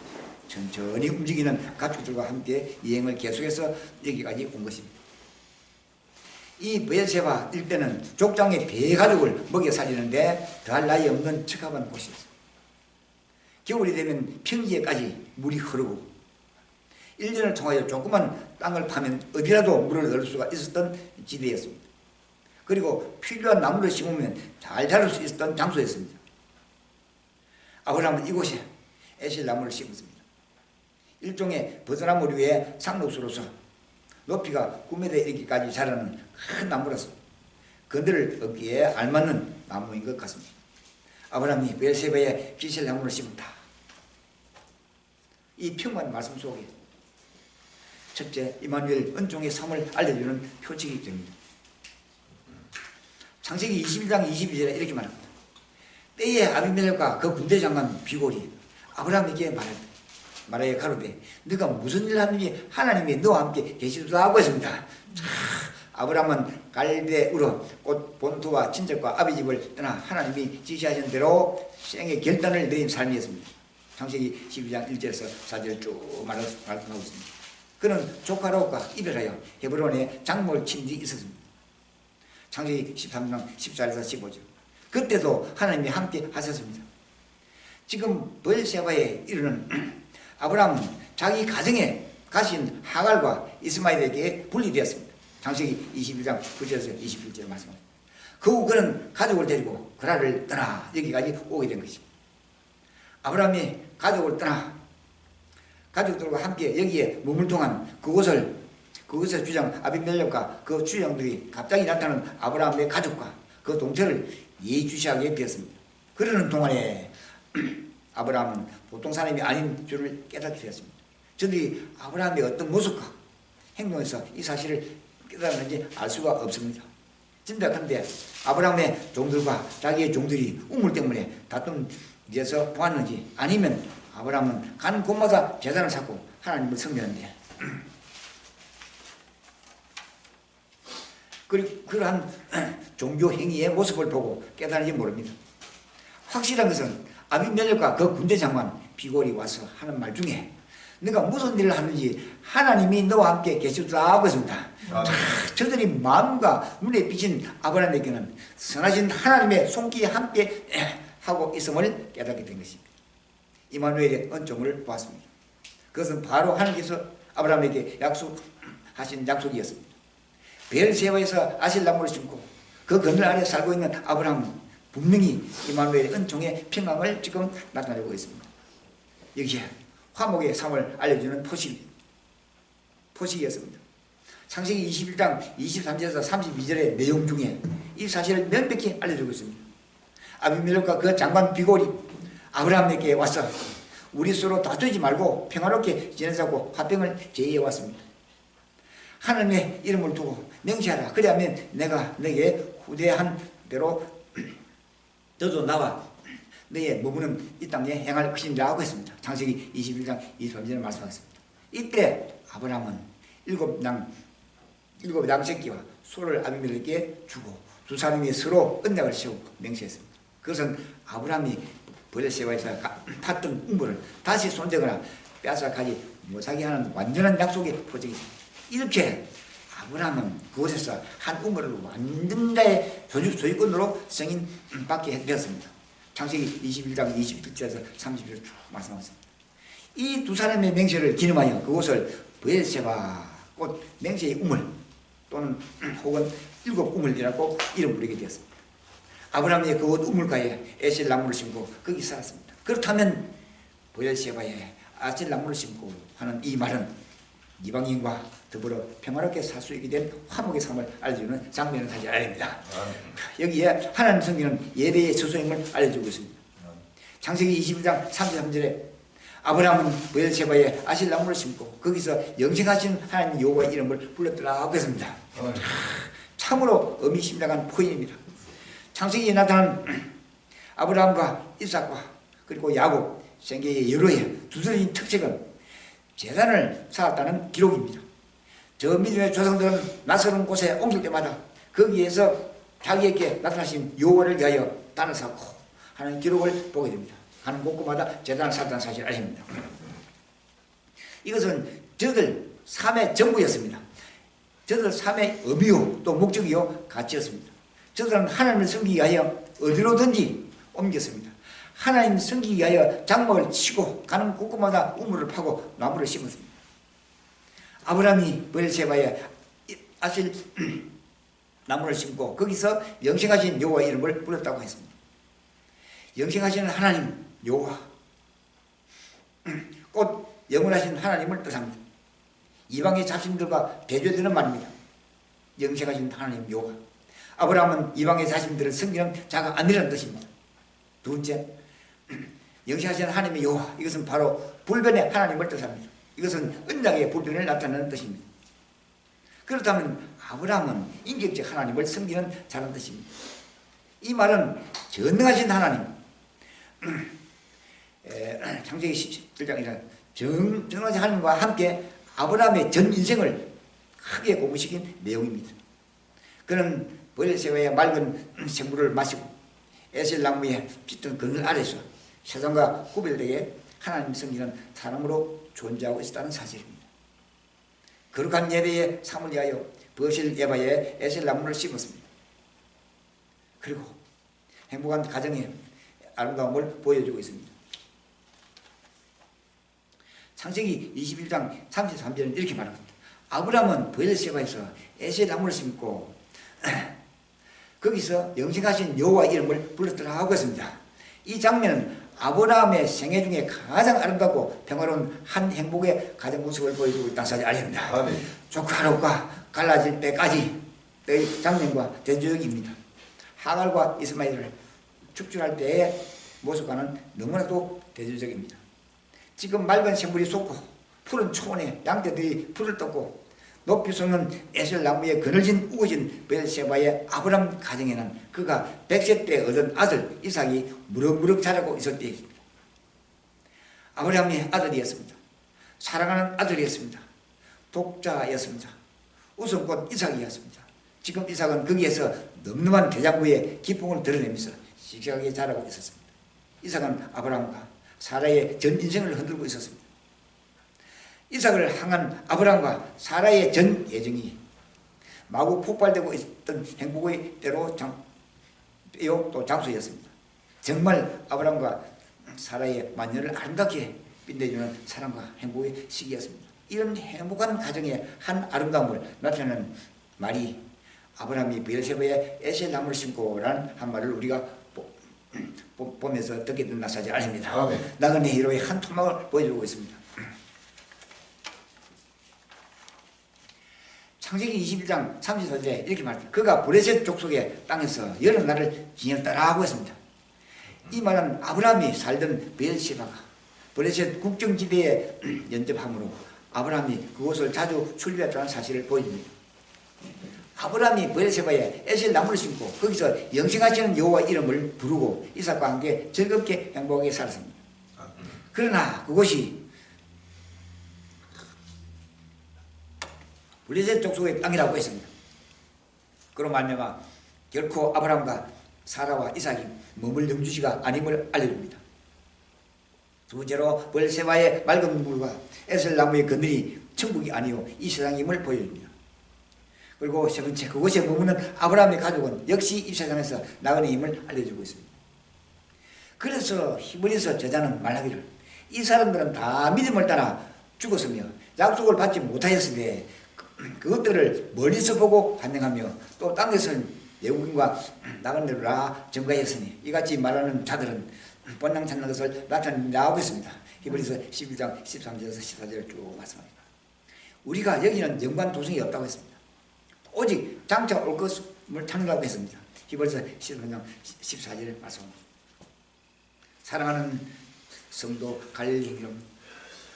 천천히 움직이는 가축들과 함께 여행을 계속해서 여기까지 온 것입니다. 이 브엘세바 일대는 족장의 배 가족을 먹여 살리는데 더할 나위 없는 적합한 곳이었습니다. 겨울이 되면 평지에까지 물이 흐르고 1년을 통하여 조그만 땅을 파면 어디라도 물을 얻을 수가 있었던 지대였습니다. 그리고 필요한 나무를 심으면 잘 자랄 수 있었던 장소였습니다. 아브라함은 이곳에 에실 나무를 심었습니다. 일종의 버드나무류의 상록수로서 높이가 9m 이르기까지 자라는 큰 나무라서 건드를 얻기에 알맞는 나무인 것 같습니다. 아브라함이 브엘세바에 기실 나무를 심었다. 이 평범한 말씀 속에 첫째 이마누엘 은총의 삶을 알려주는 표징이 됩니다. 창세기 21장 22절에 이렇게 말합니다. 때에 아비멜렉과 그 군대 장관 비골이 아브라함에게 말하여 가로되 너가 무슨 일을 하는지 하나님이 너와 함께 계시더라고 했습니다. 아브라함은 갈대우르 곧 본토와 친척과 아비 집을 떠나 하나님이 지시하신 대로 생의 결단을 내린 삶이었습니다. 창세기 12장 1절에서 4절 쭉 말씀하고 있습니다. 그는 조카롯과 이별하여 헤브론에 장막을 친 뒤 있었습니다. 창세기 13장 14절에서 15절. 그때도 하나님이 함께 하셨습니다. 지금 브엘세바에 이르는 아브라함은 자기 가정에 가신 하갈과 이스마엘에게 분리되었습니다. 창세기 21장 9절에서 21절 말씀합니다. 그 후 그는 가족을 데리고 그라를 떠나 여기까지 오게 된 것입니다. 아브라함이 가족을 떠나 가족들과 함께 여기에 머물 동안 그곳을 주장 아비멜렉과 그 주장들이 갑자기 나타나는 아브라함의 가족과 그 동체를 예의주시하게 되었습니다. 그러는 동안에 아브라함은 보통 사람이 아닌 줄을 깨닫게 되었습니다. 저들이 아브라함의 어떤 모습과 행동에서 이 사실을 깨달았는지 알 수가 없습니다. 진짜컨대 아브라함의 종들과 자기의 종들이 우물 때문에 다툼에서 보았는지 아니면 아브라함은 가는 곳마다 제단을 쌓고 하나님을 섬겼는데 그러한 종교 행위의 모습을 보고 깨달은지 모릅니다. 확실한 것은 아비멜렉과 그 군대 장관 비골이 와서 하는 말 중에 네가 무슨 일을 하는지 하나님이 너와 함께 계시더라고 했습니다. 저들이 마음과 눈에 비친 아브라함에게는 선하신 하나님의 손길에 함께 하고 있음을 깨닫게 된 것입니다. 이마누엘의 은총을 보았습니다. 그것은 바로 하나님께서 아브라함에게 약속하신 약속이었습니다. 베엘세바에서 아실 나무를 심고 그 그늘 아래 살고 있는 아브라함은 분명히 이마누엘의 은총의 평강을 지금 나타내고 있습니다. 여기에 화목의 삶을 알려주는 포식이었습니다. 창세기 21장 23절에서 32절의 내용 중에 이 사실을 명백히 알려주고 있습니다. 아비멜렉과 그 장관 비골이 아브라함에게 와서 우리 서로 다투지 말고 평화롭게 지내자고 화평을 제의해 왔습니다. 하나님의 이름을 두고 명시하라. 그리하면 내가 너에게 후대한 대로 너도 나와 너의 머무는 이 땅에 행할 것이니라 하고 했습니다. 창세기 21장 23절에 말씀하겠습니다. 이때 아브라함은 7 양새끼와 소를 아비멜렉에게 주고 두 사람이 서로 언약을 세우고 맹세했습니다. 그것은 아브라함이 브엘세바에서 팠던 우물을 다시 손대거나 빼앗아가지 못하게 하는 완전한 약속의 표적입니다. 이렇게 아브라함은 그곳에서 한 우물을 완전자의 소유권으로 승인받게 되었습니다. 창세기 21장 21절에서 30절 쭉 말씀하셨습니다. 이 두 사람의 맹세를 기념하여 그곳을 브엘세바 곧 맹세의 우물 또는 혹은 7 우물이라고 이름 부르게 되었습니다. 아브라함이 그곳 우물가에 에셀 나무를 심고 거기 살았습니다. 그렇다면 브엘세바에 아셀 나무를 심고 하는 이 말은 이방인과 더불어 평화롭게 살 수 있게 된 화목의 삶을 알려주는 장면을 사실 알립니다. 여기에 하나님 성경은 예배의 처소임을 알려주고 있습니다. 창세기 21장 33절에 아브라함은 브엘세바에 아셀 나무를 심고 거기서 영생하신 하나님 여호와의 이름을 불렀더라고 했습니다. 참으로 의미심장한 표현입니다. 창세기에 나타난 아브라함과 이삭과 그리고 야곱 생계의 여러 해 두드러진 특색은 제단을 쌓았다는 기록입니다. 저 믿음의 조상들은 낯선 곳에 옮길 때마다 거기에서 자기에게 나타나신 여호와를 위하여 단을 쌓고 하는 기록을 보게 됩니다. 가는 곳곳마다 제단을 쌓았다는 사실을 아십니다. 이것은 저들 삶의 전부였습니다. 저들 삶의 의미요 또 목적이요 가치였습니다. 저들은 하나님을 섬기기 위하여 어디로든지 옮겼습니다. 하나님 섬기기 위하여 장막을 치고 가는 곳곳마다 우물을 파고 나무를 심었습니다. 아브라함이 브엘세바에 아셀 나무를 심고 거기서 영생하신 여호와 이름을 불렀다고 했습니다. 영생하시는 하나님 여호와 곧 영원하신 하나님을 뜻합니다. 이방의 자신들과 대조되는 말입니다. 영생하신 하나님 여호와. 아브라함은 이방의 자신들을 섬기는 자가 아니라는 뜻입니다. 두 번째, 영생하신 하나님의 여호와, 이것은 바로 불변의 하나님을 뜻합니다. 이것은 언약의 불변을 나타내는 뜻입니다. 그렇다면 아브라함은 인격적 하나님을 섬기는 자라는 뜻입니다. 이 말은 전능하신 하나님, 창세기 17장이라 전능하신 하나님과 함께 아브라함의 전 인생을 크게 고무시킨 내용입니다. 그는 브엘세바의 맑은 생물을 마시고 에셀 나무에 짙은 그늘 아래서 세상과 구별되게 하나님 섬기는 사람으로 존재하고 있었다는 사실입니다. 거룩한 예배의 삶을 위하여 버실 에바에 에셀 나무를 심었습니다. 그리고 행복한 가정의 아름다움을 보여주고 있습니다. 창세기 21장 33절은 이렇게 말합니다. 아브라함은 브엘세바에서 에셀 나무를 심고 거기서 영생하신 여호와 이름을 불렀더라 하고 했습니다. 이 장면은 아브라함의 생애 중에 가장 아름답고 평화로운 한 행복의 가정 모습을 보여주고 있다는 사실 아닙니다. 조카 하루가 갈라질 때까지의 장면과 대조적입니다. 하갈과 이스마엘을 축출할 때의 모습과는 너무나도 대조적입니다. 지금 맑은 생물이 솟고 푸른 초원에 양떼들이 풀을 떴고 높이 솟는 에셀 나무에 그늘진 우거진 브엘세바의 아브라함 가정에는 그가 100세 때 얻은 아들 이삭이 무럭무럭 자라고 있을 때입니다. 아브라함이 아들이었습니다. 사랑하는 아들이었습니다. 독자였습니다. 우선꽃 이삭이었습니다. 지금 이삭은 거기에서 늠름한 대장부의 기쁨을 드러내면서 씩씩하게 자라고 있었습니다. 이삭은 아브라함과 사라의 전 인생을 흔들고 있었습니다. 이삭을 향한 아브라함과 사라의 전 예정이 마구 폭발되고 있던 행복의 때로 또 장소였습니다. 정말 아브라함과 사라의 만년을 아름답게 빛내주는 사랑과 행복의 시기였습니다. 이런 행복한 가정의 한 아름다움을 나타내는 말이 아브라함이 브엘세바에 에셀 나무를 심고라는 한 말을 우리가 보면서 듣게 된 사실 아닙니다. 나그네 히로의 한 토막을 보여주고 있습니다. 창세기 21장 34절에 이렇게 말합니다. 그가 브레셋 족속의 땅에서 여러 날을 지냈다라고 했습니다. 이 말은 아브라함이 살던 브엘세바가 브레셋 국경지대에 연접함으로 아브라함이 그곳을 자주 출입했다는 사실을 보여줍니다. 아브라함이 브엘세바에 에셀 나무를 심고 거기서 영생하시는 여호와 이름을 부르고 이삭과 함께 즐겁게 행복하게 살았습니다. 그러나 그것이 블레셋 족속의 땅이라고 했습니다. 그로 말미암아 결코 아브라함과 사라와 이삭이 머물 영주지가 아님을 알려줍니다. 두 번째로 벌세바의 맑은 물과 에셀나무의 그늘이 천국이 아니요 이 세상임을 보여줍니다. 그리고 세 번째, 그곳에 머무는 아브라함의 가족은 역시 이 세상에서 나그네 임을 알려주고 있습니다. 그래서 히브리서 저자는 말하기를 이 사람들은 다 믿음을 따라 죽었으며 약속을 받지 못하였으되 그것들을 멀리서 보고 반응하며 또 땅에서는 외국인과 나그네라 증거했으니 이같이 말하는 자들은 본향 찾는 것을 나타낸다고 했습니다. 히브리서 11장 13절에서 14절을 쭉 말씀합니다. 우리가 여기는 연관 도성이 없다고 했습니다. 오직 장차 올 것을 찾는다고 했습니다. 히브리서 13장 14절에 말씀합니다. 사랑하는 성도 갈릴리 여러분,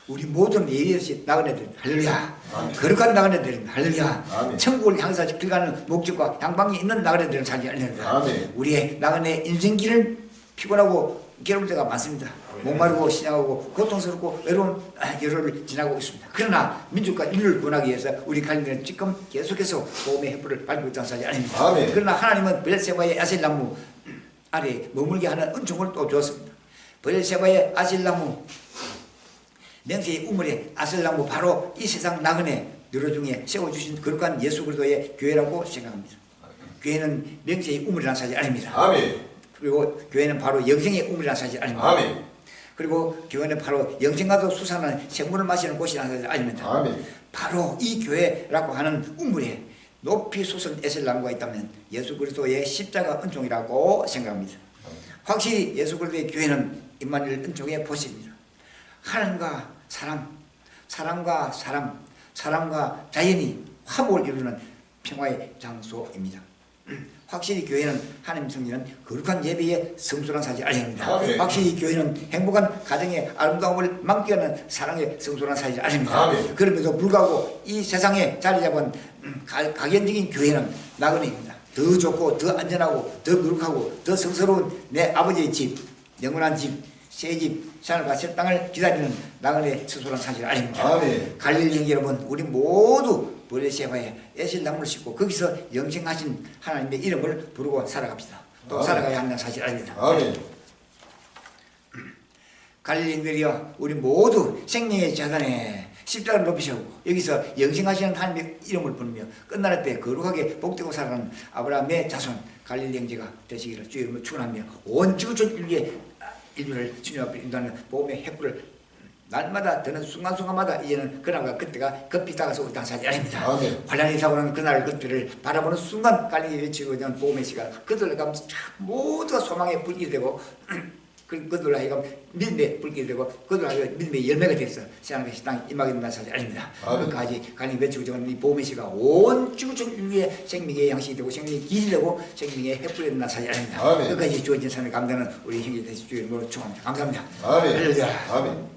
우리 모든 예의없이 나그네들 할렐루야, 거룩한 나그네들은 할렐루야, 아멘. 천국을 향해서 길가는 목적과 향방이 있는 나그네들은 살지 할렐루야. 우리의 나그네 인생길은 피곤하고 괴로울 때가 많습니다. 목마르고 신약하고 고통스럽고 외로운 여로를 지나고 있습니다. 그러나 민족과 인류를 구원하기 위해서 우리 갈릴리는 지금 계속해서 보험의 햇불을 밟고 있다는 사실이 아닙니다. 아멘. 그러나 하나님은 베르세바의 아셀나무 아래 머물게 하는 은총을 또 주었습니다. 베르세바의 아셀나무 맹세의 우물에 아셀나무 바로 이 세상 나그네 너로 중에 세워주신 거룩한 예수 그리스도의 교회라고 생각합니다. 교회는 맹세의 우물이라는 사실이 아닙니다. 아멘. 그리고 교회는 바로 영생의 우물이라는 사실이 아닙니다. 아멘. 그리고 교회는 바로 영생과도 수산하는 생물을 마시는 곳이라는 사실이 아닙니다. 아멘. 바로 이 교회라고 하는 우물에 높이 솟은 에셀나무가 있다면 예수 그리스도의 십자가 은총이라고 생각합니다. 확실히 예수 그리스도의 교회는 임마누엘 은총의 보시입니다. 하나님과 사람, 사람과 사람, 사람과 자연이 화목을 이루는 평화의 장소입니다. 확실히 교회는 하나님 성리는 거룩한 예배의 성소란 사실을 알아야 합니다. 아멘. 확실히 교회는 행복한 가정의 아름다움을 만끽하는 사랑의 성소란 사실을 알아야 합니다. 아멘. 그럼에도 불구하고 이 세상에 자리 잡은 각연적인 교회는 나그네입니다. 더 좋고 더 안전하고 더 거룩하고 더 성스러운 내 아버지의 집, 영원한 집, 새 집, 하늘과 새 땅을 기다리는 나그네 스스로란 사실을 알립니다. 갈릴리 형제 여러분, 우리 모두 베르세바에 에셀나무를 싣고 거기서 영생하신 하나님의 이름을 부르고 살아갑시다. 또 아멘. 살아가야 한다는 사실을 알립니다. 갈릴리 형제들이여, 우리 모두 생명의 재단에 십자가를 높이 세우고 여기서 영생하시는 하나님의 이름을 부르며 끝날 때 거룩하게 복되고 살아가는 아브라함의 자손 갈릴리 형제가 되시기를 주의 이름으로 축원하며 온 지구촌 인류를 주님 앞에 인도하는 복음의 햇불을 날마다 드는 순간순간마다 이제는 그날과 그때가 급히 다가서 있다는 사실이 아닙니다. 환란이 사고나는 그날 그때를 바라보는 순간 갈릴리에 외치고 있는 복음의 시간 그들을 가면서 모두가 소망의 불길이 되고 그들로 하여금 믿음의 불길이 되고 그들로 하여금 믿음의 열매가 되어서 세상의 땅에 임하게 된다는 사실이 아닙니다. 그까지 갈릴리 외치고 있는 이 복음의 시간 온 지구촌 인류의 생명의 양식이 되고 생명의 길이 되고 생명의 햇불이 된다는 사실이 아닙니다. 끝까지 주어진 삶을 감당하는 우리 형제 되시 주의 이름으로 축원합니다. 감사합니다. 할렐루야. 아멘.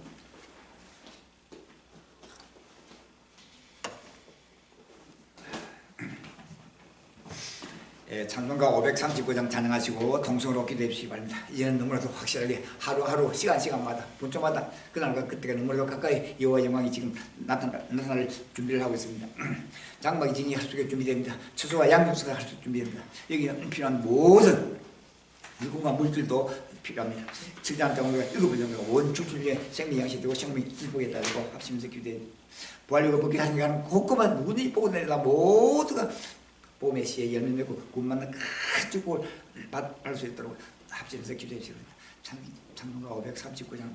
찬송가 539장 찬양하시고 동성으로 기도해 바랍니다. 이제는 너무나도 확실하게 하루하루 시간마다 분초마다 그날과 그때가 너무나도 가까이 여호와 영광이 지금 나타날 준비를 하고 있습니다. 장막이 진이 할 수 있게 준비됩니다. 처소와 양육소가 할 수 있게 준비됩니다. 여기는 필요한 모든 물건과 물질도 필요합니다. 성장 장로가 7번 정도가 원 출출의 생명 양식이 되고 생명이 일복에 따르고 합심해서 기도됩니다. 부활력을 벗게 하는 게 아니라 곱고만 눈이 보고 내리다 모두가 봄의 시에 열매 맺고 군만난 큰 축복을 받을 수 있도록 합심해서 기도해 주시기 바랍니다. 찬송가 539장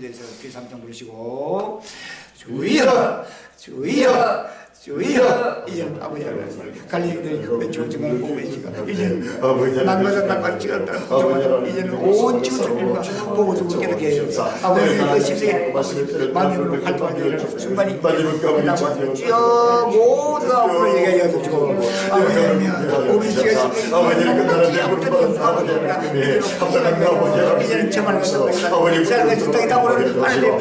기도해서 귀 삼정 부르시고 주여 주여 주여 이제 아버지 갈리기들 조증을 보고 계시가 이제 날마다 날마다 찍었다 이제는 온 지구들과 보고 좀 깨닫게 해요. 아버지 그 심생에 마음으로 활동하는 순간이 주여 모두 앞으로 얘기하여 주시고 아버지 우리 지가 이제는 저만 아버지 그 땅에 다 오르는 하나님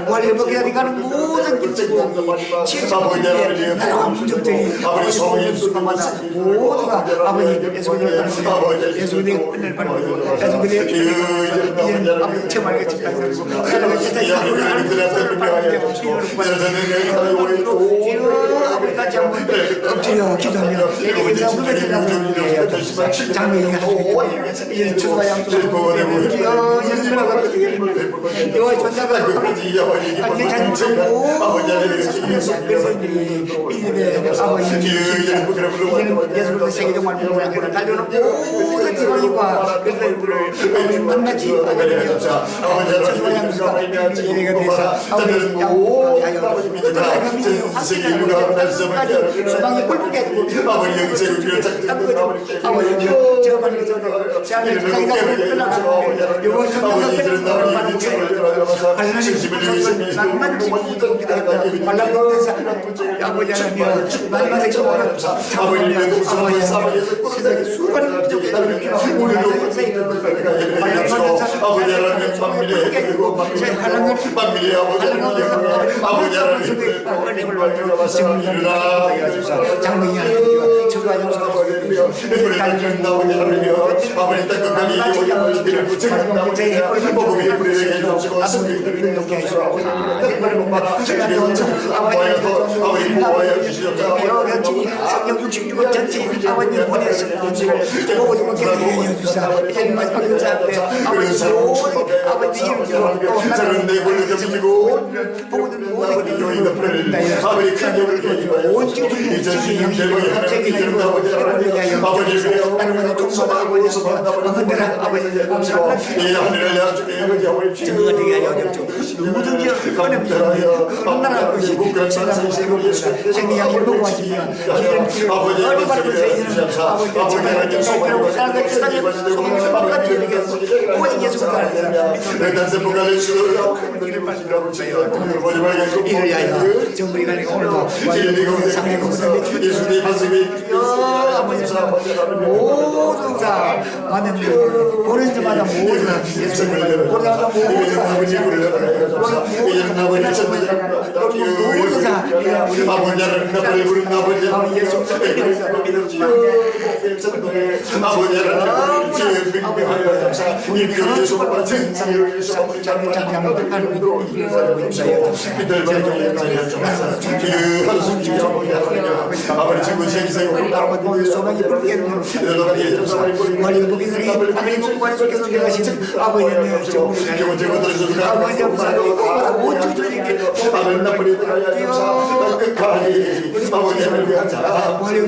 원래 먹기다니까는 모든 길치고 치즈에 나라와 부족들이 아버지 소원이 수감하다 모두가 아버지 예수님을 따르시고 예수님의 은혜를 받고 예수님의 이제는 아버지 정말 집단으로 하나님의 세상에 하나님의 세상을 받는데 이를 구하시고 아버지 같이 한번 엎드려 기도하며 내게 인사하고 계시다고 장로님 하시고 이제는 주가 양쪽으로 이와 전자가 아버지 자녀고 그래서 이제 아버지 예수님의 세계적 말씀을 달려는 모든 지방과 그래서 이들을 만나지 주가 양수가 예배가 돼서 아버지 양수가 수방이 꿀꿀게 하고 아버지 저 말이 저도 성경 66권 전체 아버님 보내서 모든 것을 해주사 이제 마지막 인사 앞에 아버지 아버지 이름으로 모든 모든 아버지 큰 영을 가지고 온 지구를 세계 이름으로 아버지 하나님의 종소다 아버지 흔들어 아버지 하늘을 양쪽에 저거 되게 여겼죠 누구든지 얼마나 것이 생명이 보고 하시면 어디 바라볼 수 있는 아버지 제가 소개하고 살고 세상에 소개가 되겠어 오직 예수가 이를 위하여 정부리가 오늘도 상해고 예수님의 말씀이 모두 다 받는 보는 자마다 모두 예수님을 보는 자마다 아버지